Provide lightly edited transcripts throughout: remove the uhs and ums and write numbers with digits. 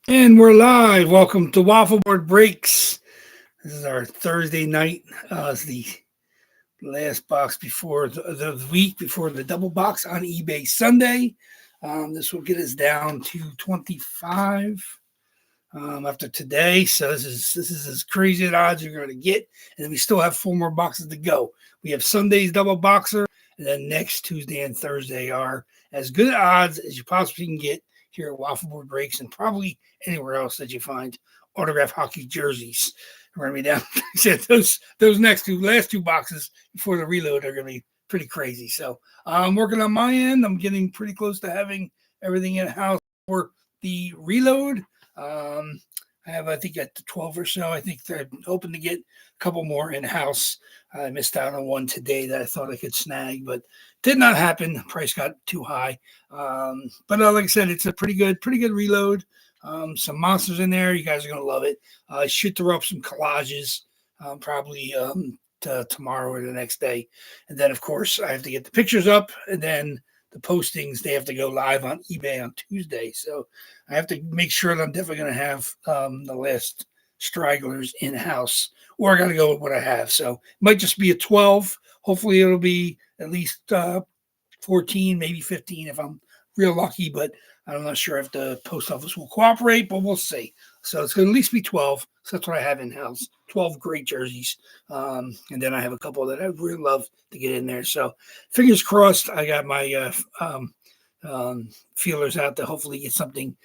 And we're live. Welcome to Waffleboard Breaks. This is our Thursday night. It's the last box before the week before the double box on eBay Sunday. This will get us down to 25 after today. So this is as crazy an odds you're going to get. And then we still have 4 more boxes to go. We have Sunday's double boxer, and then next Tuesday and Thursday are as good odds as you possibly can get here at Waffleboard Breaks and probably anywhere else that you find autograph hockey jerseys. We're going to be down. Said those last two boxes before the reload are going to be pretty crazy. So I'm working on my end. I'm getting pretty close to having everything in house for the reload. I have, I think, at the 12 or so. I think they're hoping to get a couple more in house. I missed out on one today that I thought I could snag, but did not happen. The price got too high. But like I said, it's a pretty good reload. Some monsters in there. You guys are gonna love it. I should throw up some collages, probably tomorrow or the next day, and then of course I have to get the pictures up, and then the postings they have to go live on eBay on Tuesday. So I have to make sure that I'm definitely going to have the last stragglers in house, or I got to go with what I have. So it might just be a 12. Hopefully it'll be at least 14, maybe 15 if I'm real lucky, but I'm not sure if the post office will cooperate, but we'll see. So it's going to at least be 12. So that's what I have in house. 12 great jerseys. And then I have a couple that I really love to get in there. So fingers crossed, I got my feelers out to hopefully get something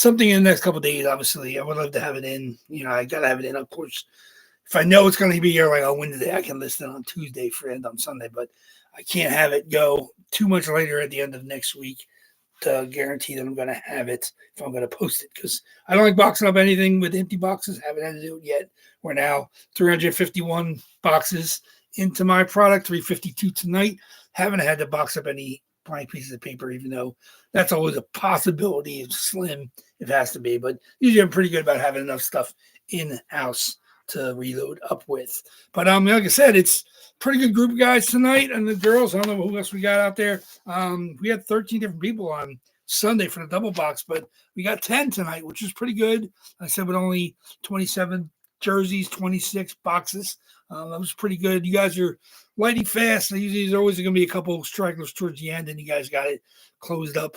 in the next couple of days. Obviously, I would love to have it in. I got to have it in, of course. If I know it's going to be here like on Wednesday, I can list it on Tuesday for end on Sunday, but I can't have it go too much later at the end of next week to guarantee that I'm going to have it if I'm going to post it, because I don't like boxing up anything with empty boxes. Haven't had to do it yet. We're now 351 boxes into my product, 352 tonight. Haven't had to box up any blank pieces of paper, even though that's always a possibility. It's slim, it has to be, but usually I'm pretty good about having enough stuff in house to reload up with. But like I said, it's a pretty good group of guys tonight, and the girls. I don't know who else we got out there. We had 13 different people on Sunday for the double box, but we got 10 tonight, which is pretty good. Like I said, with only 27 jerseys, 26 boxes. That was pretty good. You guys are lighting fast. Usually there's always going to be a couple stragglers towards the end, and you guys got it closed up.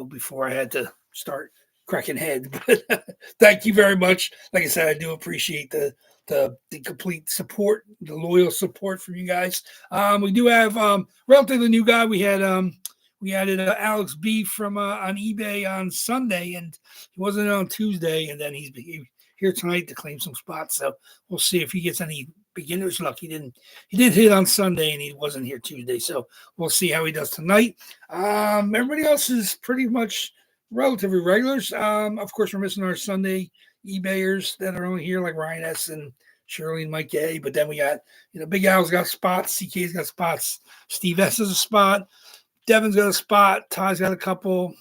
Before I had to start cracking head. But thank you very much. Like I said, I do appreciate the complete support, the loyal support from you guys. We do have relatively new guy. We added Alex B from on eBay on Sunday, and he wasn't on Tuesday, and then he's here tonight to claim some spots. So we'll see if he gets any beginner's luck. He did hit on Sunday, and he wasn't here Tuesday. So we'll see how he does tonight. Everybody else is pretty much relatively regulars. Of course, we're missing our Sunday eBayers that are only here, like Ryan S. and Shirley and Mike A. But then we got, Big Al's got spots, CK's got spots, Steve S. has a spot, Devin's got a spot, Ty's got a couple,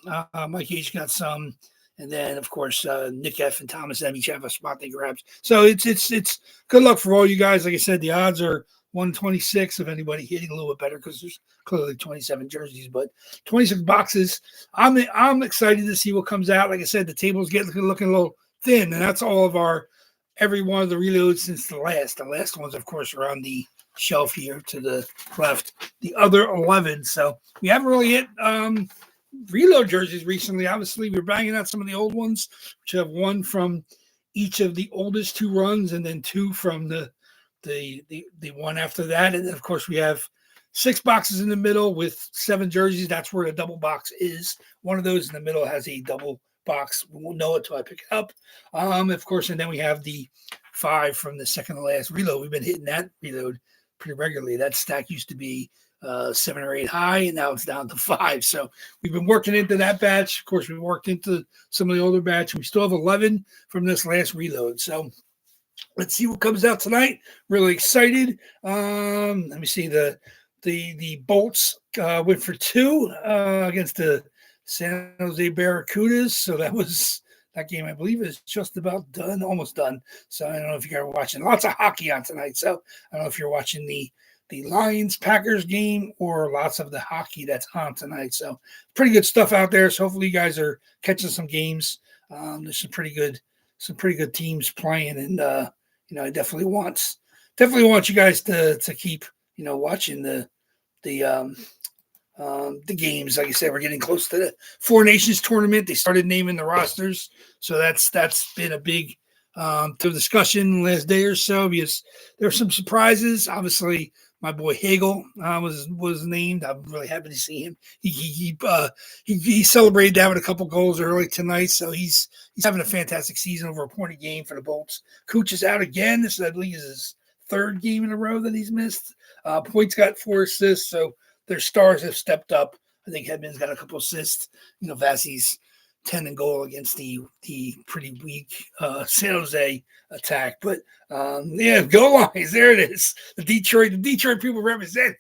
Mike H. got some, and then of course Nick F. and Thomas M. each have a spot they grabbed. So it's good luck for all you guys. Like I said, the odds are 126 of anybody hitting a little bit better, because there's clearly 27 jerseys, but 26 boxes. I'm excited to see what comes out. Like I said, the tables looking a little thin, and that's all of every one of the reloads since the last. The last ones, of course, are on the shelf here to the left. The other 11. So we haven't really hit reload jerseys recently. Obviously, we're banging out some of the old ones, which have one from each of the oldest 2 runs, and then 2 from the one after that. And then of course we have 6 boxes in the middle with 7 jerseys. That's where the double box is. One of those in the middle has a double box. We won't know it till I pick it up. Of course, and then we have the 5 from the second to last reload. We've been hitting that reload pretty regularly. That stack used to be 7 or 8 high, and now it's down to 5. So we've been working into that batch. Of course, we worked into some of the older batch. We still have 11 from this last reload. So let's see what comes out tonight. Really excited. Let me see. The Bolts went for 2 against the San Jose Barracudas. So that game, I believe, is just about done, almost done. So I don't know if you guys are watching. Lots of hockey on tonight. So I don't know if you're watching the Lions-Packers game or lots of the hockey that's on tonight. So pretty good stuff out there. So hopefully you guys are catching some games. There's some pretty good teams playing, and I definitely want you guys to keep watching the games. Like I said, we're getting close to the Four Nations tournament. They started naming the rosters, so that's been a big discussion the last day or so, because there were some surprises. Obviously, my boy Hagel was named. I'm really happy to see him. He celebrated that with a couple goals early tonight, so he's having a fantastic season, over a point a game for the Bolts. Cooch is out again. This, I believe, is his third game in a row that he's missed. Point's got 4 assists, so their stars have stepped up. I think Hedman's got a couple assists. Vassey's 10 and goal against the pretty weak San Jose attack. But go Lions. There it is. The Detroit people represent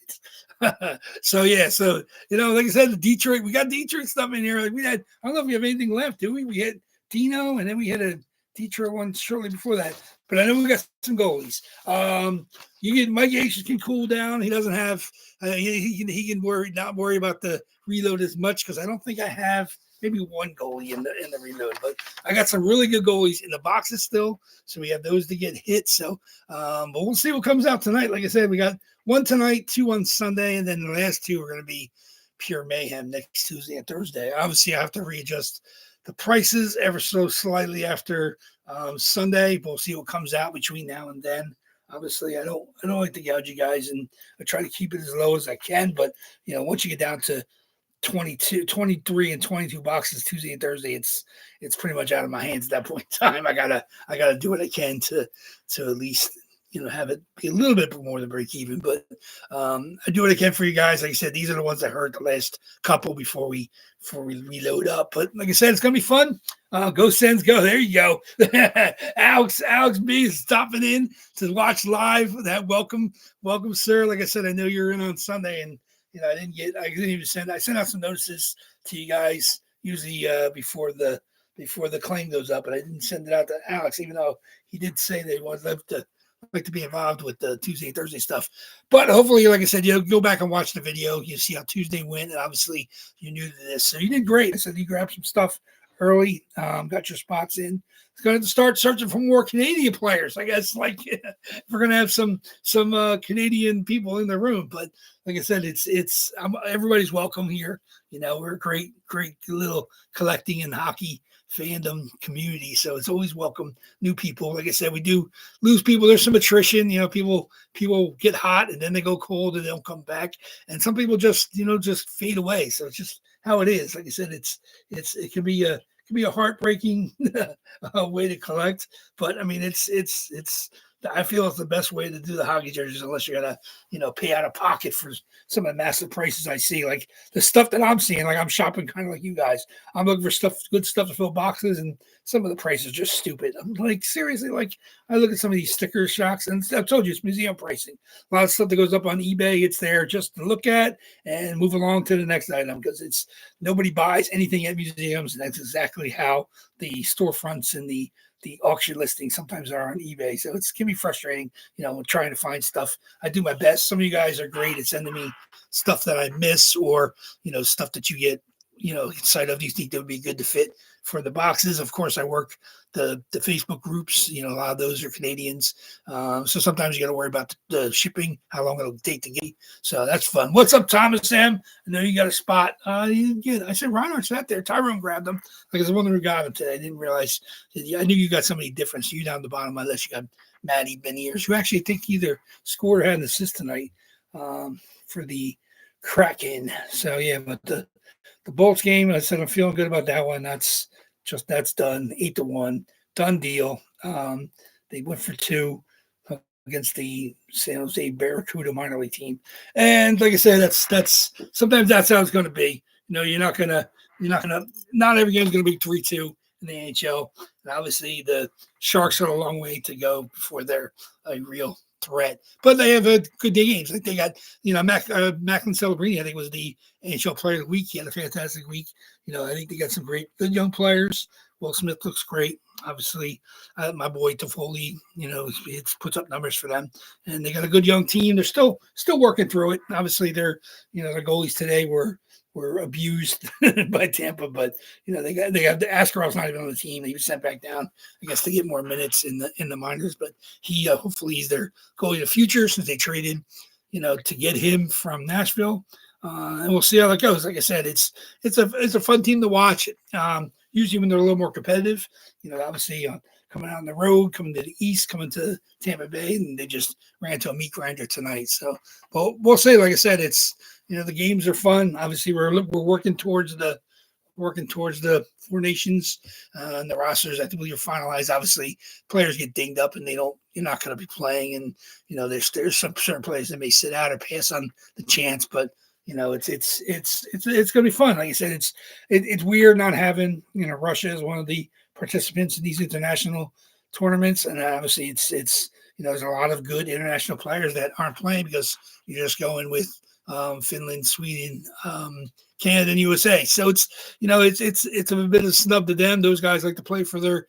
it. So like I said, we got Detroit stuff in here. Like I don't know if we have anything left, do we? We had Dino, and then we had a Detroit one shortly before that. But I know we got some goalies. Mike Yates can cool down. He doesn't have he can not worry about the reload as much, because I don't think I have maybe one goalie in the reload, but I got some really good goalies in the boxes still. So we have those to get hit. So but we'll see what comes out tonight. Like I said, we got one tonight, 2 on Sunday, and then the last 2 are going to be pure mayhem next Tuesday and Thursday. Obviously, I have to readjust the prices ever so slightly after Sunday. But we'll see what comes out between now and then. Obviously, I don't like to gouge you guys, and I try to keep it as low as I can. But once you get down to 22, 23, and 22 boxes Tuesday and Thursday, it's pretty much out of my hands at that point in time. I gotta do what I can to at least have it be a little bit more than break even. But I do what I can for you guys. Like I said, these are the ones that hurt the last couple before we reload up. But like I said, it's gonna be fun. Go Sens, go! There you go. Alex B is stopping in to watch live. That welcome, sir. Like I said, I know you're in on Sunday, and I sent out some notices to you guys usually before the claim goes up, but I didn't send it out to Alex, even though he did say that he would like to be involved with the Tuesday and Thursday stuff. But hopefully, like I said, go back and watch the video. You see how Tuesday went, and obviously you're new to this, so you did great. I said you grabbed some stuff early, got your spots in. It's going to start searching for more Canadian players. I guess we're going to have some Canadian people in the room. But like I said, it's everybody's welcome here. We're a great little collecting and hockey fandom community, so it's always welcome new people. Like I said, we do lose people. There's some attrition. People get hot and then they go cold and they don't come back. And some people just fade away. So it's just how it is. Like I said, it can be a heartbreaking way to collect, but I mean it's I feel it's the best way to do the hockey jerseys, unless you're gonna pay out of pocket for some of the massive prices I see. Like the stuff that I'm seeing, like I'm shopping kind of like you guys. I'm looking for good stuff to fill boxes, and some of the prices are just stupid. I'm like, seriously, I look at some of these sticker shocks, and I've told you it's museum pricing. A lot of stuff that goes up on eBay, it's there just to look at and move along to the next item, because nobody buys anything at museums, and that's exactly how the storefronts and the auction listings sometimes are on eBay. So it can be frustrating, trying to find stuff. I do my best. Some of you guys are great at sending me stuff that I miss, or, stuff that you get, inside of you think that would be good to fit for the boxes. Of course, I work the Facebook groups, a lot of those are Canadians. So sometimes you got to worry about the shipping, how long it'll take to get. So that's fun. What's up, Thomas Sam? I know you got a spot. I said Reinhardt's not there. Tyrone grabbed them. Like I was the one who got him today. I didn't realize. I knew you got somebody different. So you down the bottom of my list, you got Maddie Beniers, who actually I think either scored or had an assist tonight for the Kraken. So yeah, but the Bolts game, I said I'm feeling good about that one. That's done. 8-1, done deal. They went for 2 against the San Jose Barracuda minor league team, and like I said, that's sometimes that's how it's going to be. Not every game's going to be 3-2 in the NHL, and obviously the Sharks are a long way to go before they're a real threat, but they have good games. Like they got, Macklin Celebrini, I think, was the NHL Player of the Week. He had a fantastic week. I think they got some good young players Will Smith looks great. Obviously, my boy Toffoli, it puts up numbers for them, and they got a good young team. They're still working through it. Obviously, their goalies today were abused by Tampa, but they got Askarov's not even on the team. He was sent back down, I guess, to get more minutes in the minors. But he hopefully he's their goalie of the future since they traded, to get him from Nashville. And we'll see how that goes. Like I said, it's a fun team to watch. Usually when they're a little more competitive, obviously coming out on the road, coming to the East, coming to Tampa Bay, and they just ran to a meat grinder tonight. So, but we'll say, like I said, it's the games are fun. Obviously, we're working towards the Four Nations and the rosters. I believe are finalized. Obviously, players get dinged up and you're not going to be playing, and there's some certain players that may sit out or pass on the chance, but. It's going to be fun. Like I said, it's weird not having Russia as one of the participants in these international tournaments, and obviously it's there's a lot of good international players that aren't playing because you're just going with Finland, Sweden, Canada, and USA. So it's a bit of a snub to them. Those guys like to play for their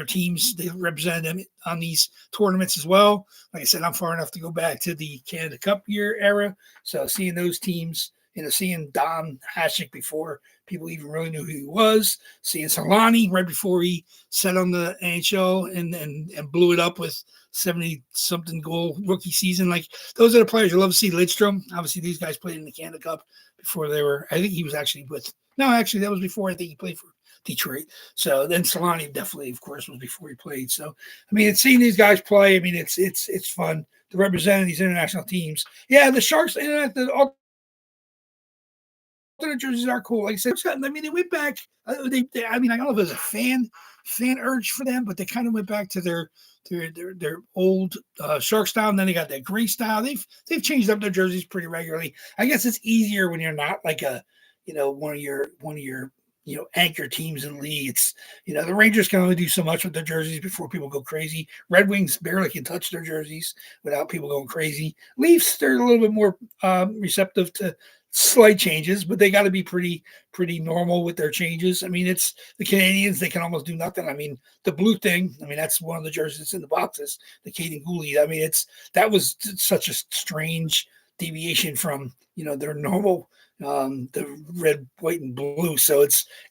teams. They represent them on these tournaments as well. Like I said, I'm far enough to go back to the Canada Cup era. So seeing those teams, seeing Don Hasek before people even really knew who he was, seeing Solani right before he set on the NHL and blew it up with 70-something goal rookie season. Like those are the players you love to see. Lidstrom, obviously these guys played in the Canada Cup before they were, I think he was actually that was before I think he played for Detroit. So then Solani definitely, of course, was before he played. So I mean, it's seeing these guys play. I mean, it's fun to represent these international teams. Yeah, the Sharks, the alternate jerseys are cool. Like I said, I mean, they went back. I don't know if it was a fan urge for them, but they kind of went back to their old Shark style, and then they got that gray style. They've changed up their jerseys pretty regularly. I guess it's easier when you're not like one of your anchor teams in the league. It's the Rangers can only do so much with their jerseys before people go crazy. Red Wings barely can touch their jerseys without people going crazy. Leafs, they're a little bit more receptive to slight changes, but they got to be pretty normal with their changes. I mean, it's the Canadians, they can almost do nothing. I mean, the blue thing, that's one of the jerseys that's in the boxes, the Caden Gooley. I mean, that was such a strange deviation from their normal the red, white, and blue. So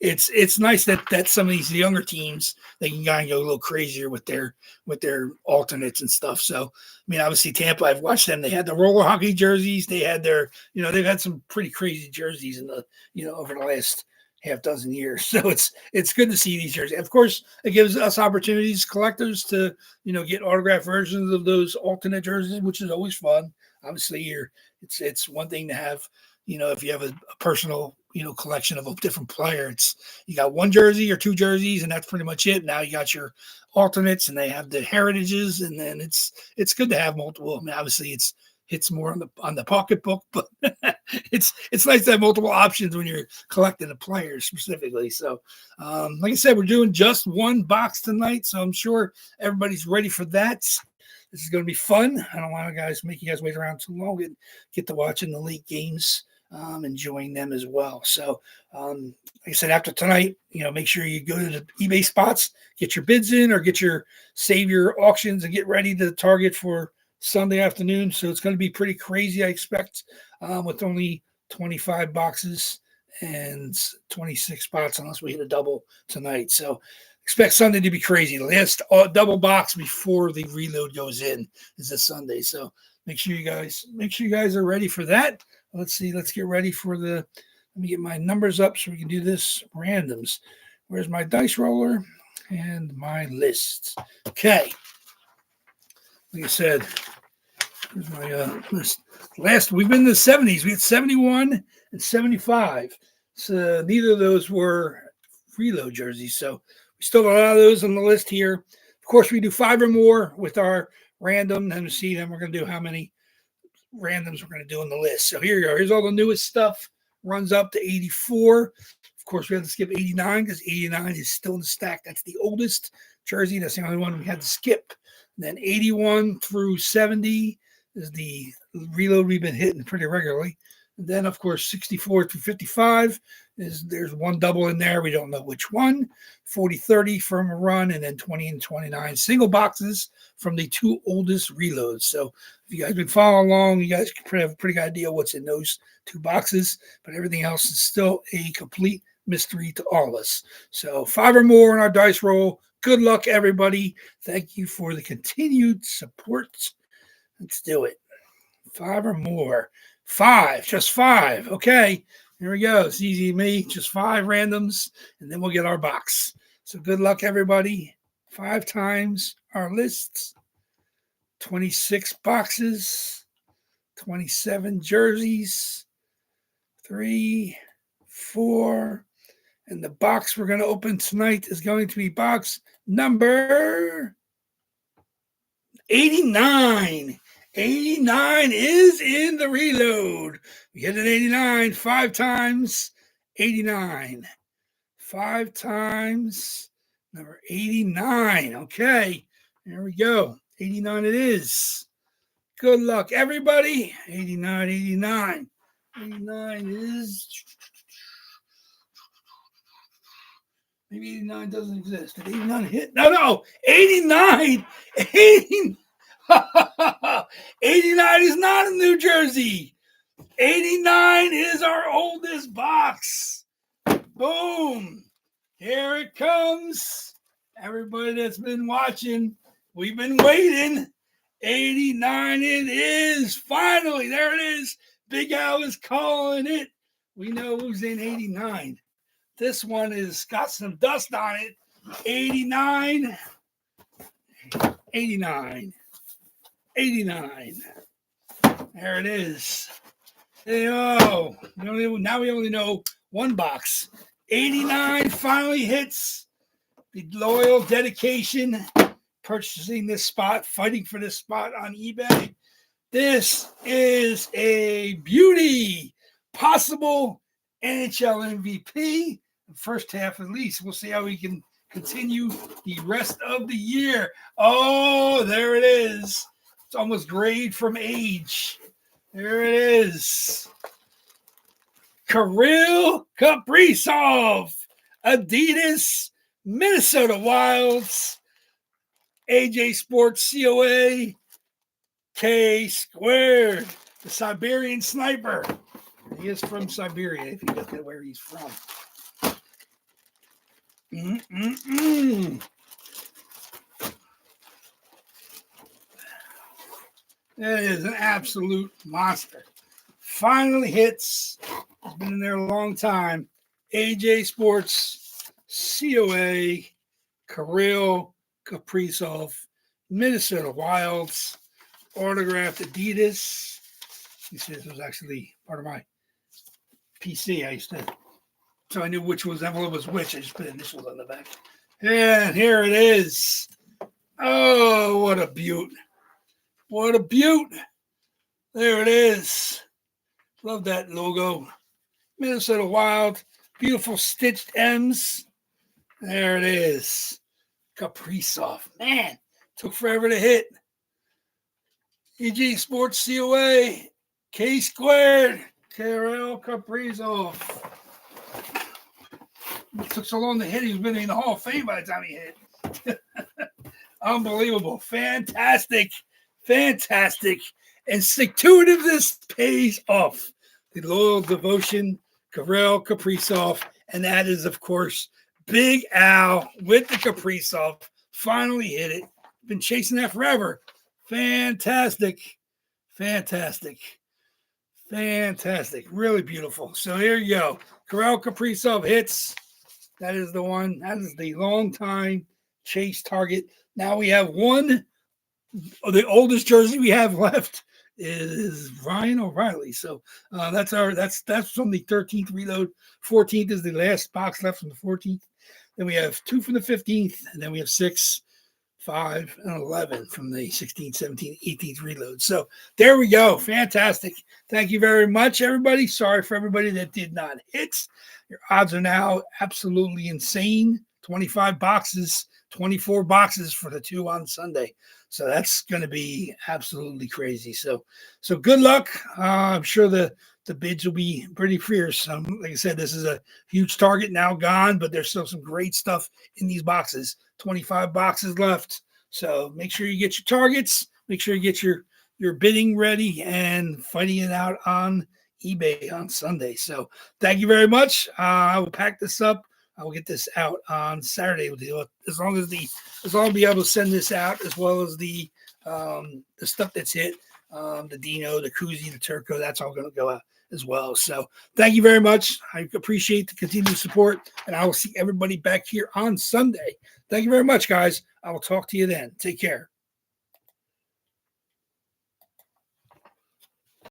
it's nice that some of these younger teams, they can kind of go a little crazier with their alternates and stuff. So I mean, obviously Tampa, I've watched them. They had the roller hockey jerseys. They had their they've had some pretty crazy jerseys in the over the last half dozen years. So it's good to see these jerseys. Of course, it gives us opportunities, collectors, to get autographed versions of those alternate jerseys, which is always fun. Obviously, it's one thing to have. If you have a personal, collection of a different player, you got one jersey or two jerseys, and that's pretty much it. Now you got your alternates, and they have the heritages, and then it's good to have multiple. I mean, obviously, it's more on the pocketbook, but it's nice to have multiple options when you're collecting the players specifically. So, like I said, we're doing just one box tonight, so I'm sure everybody's ready for that. This is going to be fun. I don't want to make you guys wait around too long and get to watching the league games. Enjoying them as well. So, like I said, after tonight, make sure you go to the eBay spots, get your bids in, or save your auctions and get ready to target for Sunday afternoon. So it's going to be pretty crazy, I expect, with only 25 boxes and 26 spots, unless we hit a double tonight. So expect Sunday to be crazy. The last double box before the reload goes in is this Sunday. So make sure you guys are ready for that. Let's see. Let's get ready for let me get my numbers up so we can do this randoms. Where's my dice roller and my list? Okay. Like I said, here's my list. We've been in the 70s. We had 71 and 75. So neither of those were reload jerseys. So we still have a lot of those on the list here. Of course, we do 5 or more with our random. And see, then we're going to do how many randoms we're going to do on the list. So here you go. Here's all the newest stuff. Runs up to 84. Of course, we had to skip 89 because 89 is still in the stack. That's the oldest jersey. That's the only one we had to skip. And then 81 through 70 is the reload we've been hitting pretty regularly. And then, of course, 64 through 55 there's one double in there. We don't know which one. 40-30 from a run, and then 20 and 29 single boxes from the two oldest reloads. So if you guys been following along, you guys can have a pretty good idea what's in those two boxes, but everything else is still a complete mystery to all of us. So 5 or more in our dice roll. Good luck, everybody. Thank you for the continued support. Let's do it. 5 or more. 5, just 5. Okay, here we go. It's easy to me. Just 5 randoms, and then we'll get our box. So good luck, everybody. 5 times our lists. 26 boxes. 27 jerseys. 3, 4. And the box we're going to open tonight is going to be box number 89. 89 is in the reload. We hit an 89 5 times. 89. 5 times. Number 89. Okay. There we go. 89 it is. Good luck, everybody. 89, 89. 89 is... Maybe 89 doesn't exist. Did 89 hit? No. 89. 89 is not in New Jersey. 89 is our oldest box. Boom. Here it comes. Everybody that's been watching, we've been waiting. 89 it is. Finally, there it is. Big Al is calling it. We know who's in 89. This one has got some dust on it. 89. 89. 89. There it is. Now we only know one box. 89 finally hits. The loyal dedication, purchasing this spot, fighting for this spot on eBay. This is a beauty. Possible NHL MVP. First half at least. We'll see how we can continue the rest of the year. Oh, there it is. It's almost grayed from age. There it is. Kirill Kaprizov, Adidas, Minnesota Wilds, AJ Sports COA, K Squared, the Siberian Sniper. He is from Siberia, if you look at where he's from. That is an absolute monster. Finally hits. It's been in there a long time. AJ Sports, COA, Kirill Kaprizov, Minnesota Wilds, autographed Adidas. You see, this was actually part of my PC. I used to, so I knew which envelope was which. I just put initials on the back. And here it is. Oh, what a beaut. What a beaut. There it is. Love that logo. Minnesota Wild. Beautiful stitched M's. There it is. Kaprizov. Man, took forever to hit. EG Sports COA. K Squared. Kirill Kaprizov. It took so long to hit. He's been in the Hall of Fame by the time he hit. Unbelievable. Fantastic. Fantastic. And stick-to-itiveness pays off. The loyal devotion, Kirill Kaprizov. And that is, of course, Big Al with the Kaprizov. Finally hit it. Been chasing that forever. Fantastic. Fantastic. Fantastic. Really beautiful. So here you go. Kirill Kaprizov hits. That is the one. That is the long time chase target. Now we have one. The oldest jersey we have left is Ryan O'Reilly. So that's from the 13th reload. 14th is the last box left from the 14th. Then we have 2 from the 15th, and then we have 6, 5, and 11 from the 16th, 17th, 18th reload. So there we go. Fantastic. Thank you very much, everybody. Sorry for everybody that did not hit. Your odds are now absolutely insane. 25 boxes, 24 boxes for the 2 on Sunday. So that's going to be absolutely crazy. So good luck. I'm sure the the bids will be pretty fierce. Like I said, this is a huge target now gone, but there's still some great stuff in these boxes. 25 boxes left. So make sure you get your targets. Make sure you get your bidding ready and fighting it out on eBay on Sunday. So thank you very much. I will pack this up. I will get this out on Saturday. As long as I'll be able to send this out, as well as the stuff that's hit, the Dino, the Koozie, the Turco, that's all going to go out as well. So thank you very much. I appreciate the continued support, and I will see everybody back here on Sunday. Thank you very much, guys. I will talk to you then. Take care.